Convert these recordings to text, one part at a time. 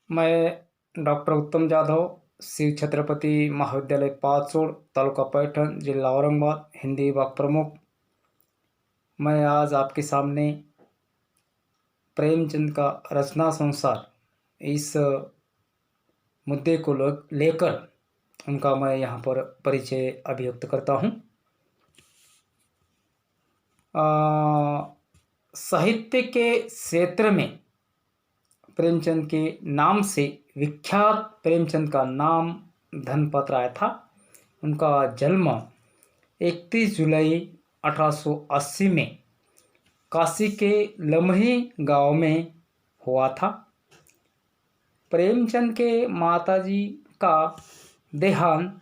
मैं डॉक्टर उत्तम जाधव, शिव छत्रपति महाविद्यालय पाचोड़, तालुका पैठण, जिला औरंगाबाद, हिंदी विभाग प्रमुख। मैं आज आपके सामने प्रेमचंद का रचना संसार इस मुद्दे को लेकर उनका मैं यहाँ पर परिचय अभिव्यक्त करता हूँ। साहित्य के क्षेत्र में प्रेमचंद के नाम से विख्यात प्रेमचंद का नाम धनपत राय था। उनका जन्म 31 जुलाई 1880 में काशी के लम्ही गांव में हुआ था। प्रेमचंद के माताजी का देहांत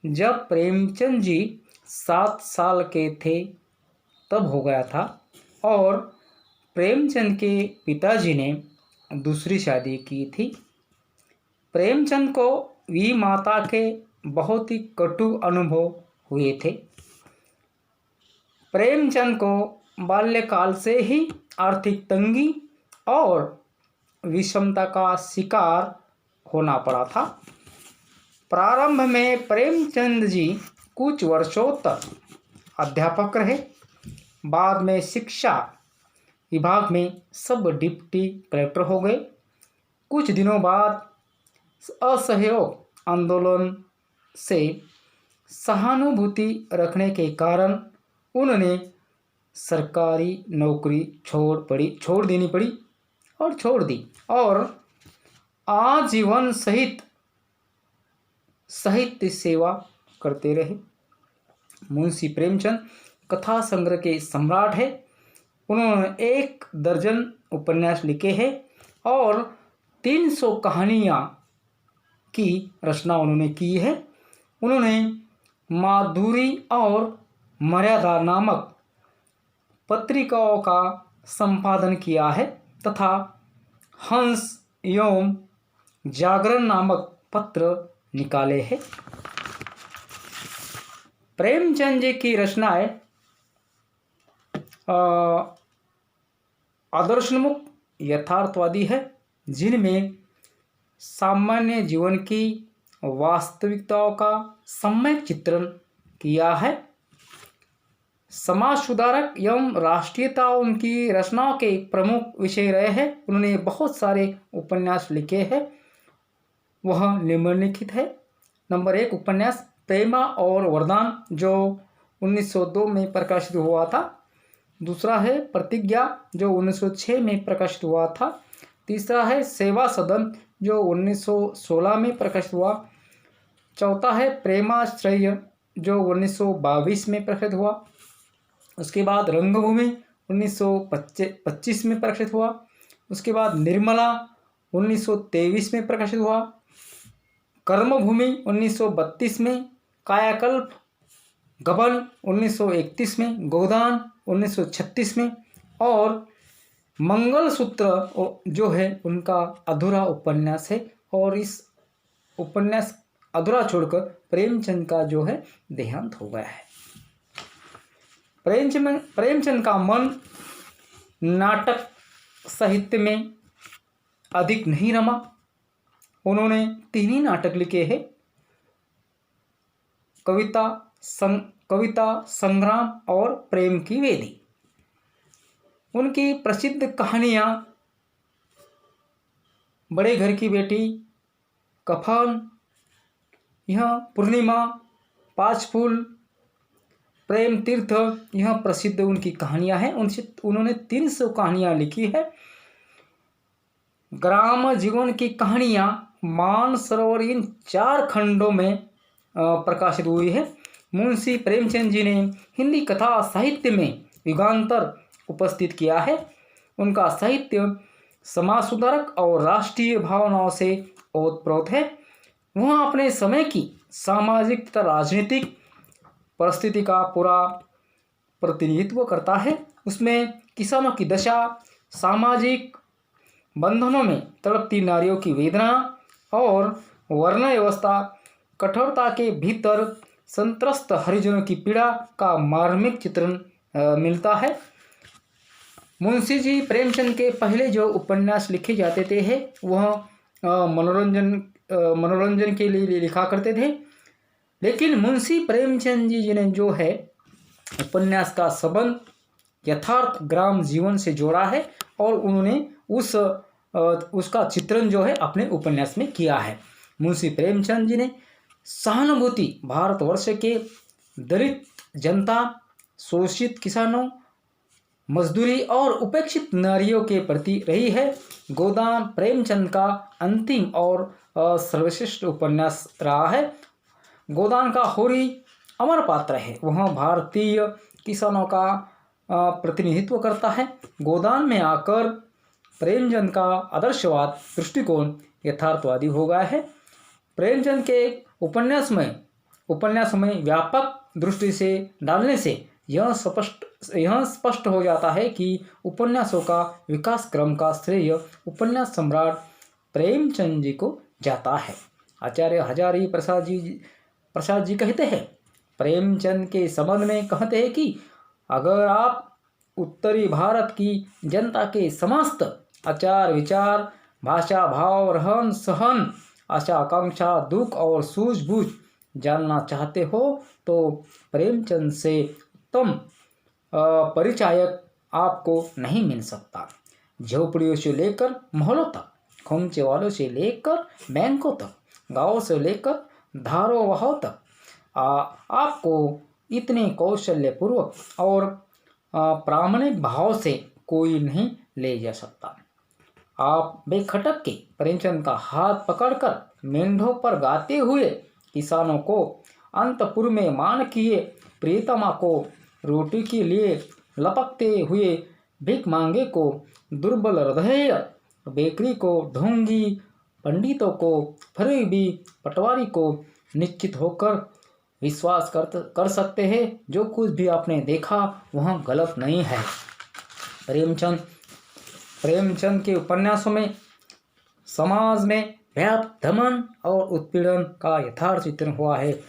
जब प्रेमचंद जी 7 साल के थे तब हो गया था और प्रेमचंद के पिताजी ने दूसरी शादी की थी। प्रेमचंद को वी माता के बहुत ही कटु अनुभव हुए थे। प्रेमचंद को बाल्यकाल से ही आर्थिक तंगी और विषमता का शिकार होना पड़ा था। प्रारंभ में प्रेमचंद जी कुछ वर्षों तक अध्यापक रहे। बाद में शिक्षा विभाग में सब डिप्टी कलेक्टर हो गए। कुछ दिनों बाद असहयोग आंदोलन से सहानुभूति रखने के कारण उन्होंने सरकारी नौकरी छोड़ देनी पड़ी और छोड़ दी और आजीवन साहित्य सेवा करते रहे। मुंशी प्रेमचंद कथा संग्रह के सम्राट है। उन्होंने 1 दर्जन उपन्यास लिखे हैं और 300 कहानियाँ की रचना उन्होंने की है। उन्होंने माधुरी और मर्यादा नामक पत्रिकाओं का संपादन किया है तथा हंस एवं जागरण नामक पत्र निकाले हैं। प्रेमचंद जी की रचनाएं आदर्शोन्मुख यथार्थवादी है, जिनमें सामान्य जीवन की वास्तविकताओं का सम्यक चित्रण किया है। समाज सुधारक एवं राष्ट्रीयता उनकी रचनाओं के प्रमुख विषय रहे हैं। उन्होंने बहुत सारे उपन्यास लिखे हैं, वह निम्नलिखित है। नंबर 1 उपन्यास प्रेमा और वरदान जो 1902 में प्रकाशित हुआ था। दूसरा है प्रतिज्ञा जो 1906 में प्रकाशित हुआ था। तीसरा है सेवा सदन जो 1916 में प्रकाशित हुआ। चौथा है प्रेमाश्रय जो 1922 में प्रकाशित हुआ। उसके बाद रंगभूमि 1925 में प्रकाशित हुआ। उसके बाद निर्मला 1923 में प्रकाशित हुआ। कर्मभूमि 1932 में, कायाकल्प गबन 1931 में, गोदान 1936 में और मंगलसूत्र जो है उनका अधूरा उपन्यास है। और इस उपन्यास अधूरा छोड़कर प्रेमचंद का जो है देहांत हो गया है। प्रेमचंद का मन नाटक साहित्य में अधिक नहीं रमा। उन्होंने 3 ही नाटक लिखे हैं, कविता संग्राम और प्रेम की वेदी। उनकी प्रसिद्ध कहानियाँ बड़े घर की बेटी, कफन, यह पूर्णिमा, 5 फूल, प्रेम तीर्थ, यह प्रसिद्ध उनकी कहानियाँ हैं। उन्होंने 300 कहानियाँ लिखी है। ग्राम जीवन की कहानियाँ मानसरोवर इन 4 खंडों में प्रकाशित हुई है। मुंशी प्रेमचंद जी ने हिंदी कथा साहित्य में युगांतर उपस्थित किया है। उनका साहित्य समाज सुधारक और राष्ट्रीय भावनाओं से ओतप्रोत है। वह अपने समय की सामाजिक तथा राजनीतिक परिस्थिति का पूरा प्रतिनिधित्व करता है। उसमें किसानों की दशा, सामाजिक बंधनों में तड़पती नारियों की वेदना और वर्ण व्यवस्था, कठोरता के भीतर संत्रस्त हरिजनों की पीड़ा का मार्मिक चित्रण मिलता है। मुंशी जी प्रेमचंद के पहले जो उपन्यास लिखे जाते थे वह मनोरंजन के लिए लिखा करते थे। लेकिन मुंशी प्रेमचंद जी ने जो है उपन्यास का संबंध यथार्थ ग्राम जीवन से जोड़ा है और उन्होंने उसका चित्रण जो है अपने उपन्यास में किया है। मुंशी प्रेमचंद जी ने सहानुभूति भारतवर्ष के दलित जनता, शोषित किसानों, मजदूरी और उपेक्षित नारियों के प्रति रही है। गोदान प्रेमचंद का अंतिम और सर्वश्रेष्ठ उपन्यास रहा है। गोदान का होरी अमर पात्र है, वह भारतीय किसानों का प्रतिनिधित्व करता है। गोदान में आकर प्रेमचंद का आदर्शवाद दृष्टिकोण यथार्थवादी हो गया है। प्रेमचंद के उपन्यास में व्यापक दृष्टि से डालने से यह स्पष्ट हो जाता है कि उपन्यासों का विकास क्रम का श्रेय उपन्यास सम्राट प्रेमचंद जी को जाता है। आचार्य हजारी प्रसाद जी कहते हैं, प्रेमचंद के संबंध में कहते हैं कि अगर आप उत्तरी भारत की जनता के समस्त आचार विचार, भाषा, भाव, रहन सहन, आशा आकांक्षा, दुख और सूझबूझ जानना चाहते हो तो प्रेमचंद से उत्तम परिचायक आपको नहीं मिल सकता। झोपड़ियों से लेकर महलों तक, खोमचे वालों से लेकर बैंकों तक, गाँव से लेकर धारों वहां तक आपको इतने कौशल्यपूर्वक और प्रामाणिक भाव से कोई नहीं ले जा सकता। आप बेखटक के प्रेमचंद का हाथ पकड़कर मेंढों पर गाते हुए किसानों को, अंतपुर में मान किए प्रियतमा को, रोटी के लिए लपकते हुए भीख मांगे को, दुर्बल हृदय बेकरी को, ढोंगी पंडितों को, फरीबी पटवारी को निश्चित होकर विश्वास कर सकते हैं जो कुछ भी आपने देखा वह गलत नहीं है। प्रेमचंद के उपन्यासों में समाज में व्याप्त दमन और उत्पीड़न का यथार्थ चित्रण हुआ है।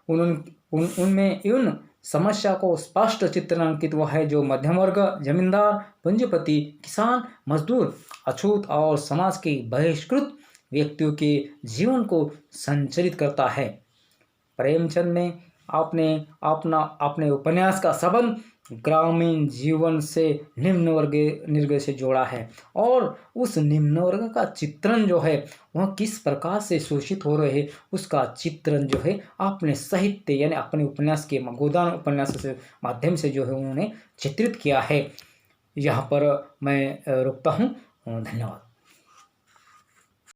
उनमें इन समस्या को स्पष्ट चित्रांकित हुआ है जो मध्यम वर्ग, जमींदार, पूंजीपति, किसान, मजदूर, अछूत और समाज के बहिष्कृत व्यक्तियों के जीवन को संचालित करता है। प्रेमचंद ने अपने उपन्यास का संबंध ग्रामीण जीवन से निम्न वर्ग से जोड़ा है और उस निम्न वर्ग का चित्रण जो है वह किस प्रकार से शोषित हो रहे हैं उसका चित्रण जो है अपने साहित्य यानी अपने उपन्यास के गोदान उपन्यास से माध्यम से जो है उन्होंने चित्रित किया है। यहाँ पर मैं रुकता हूँ। धन्यवाद।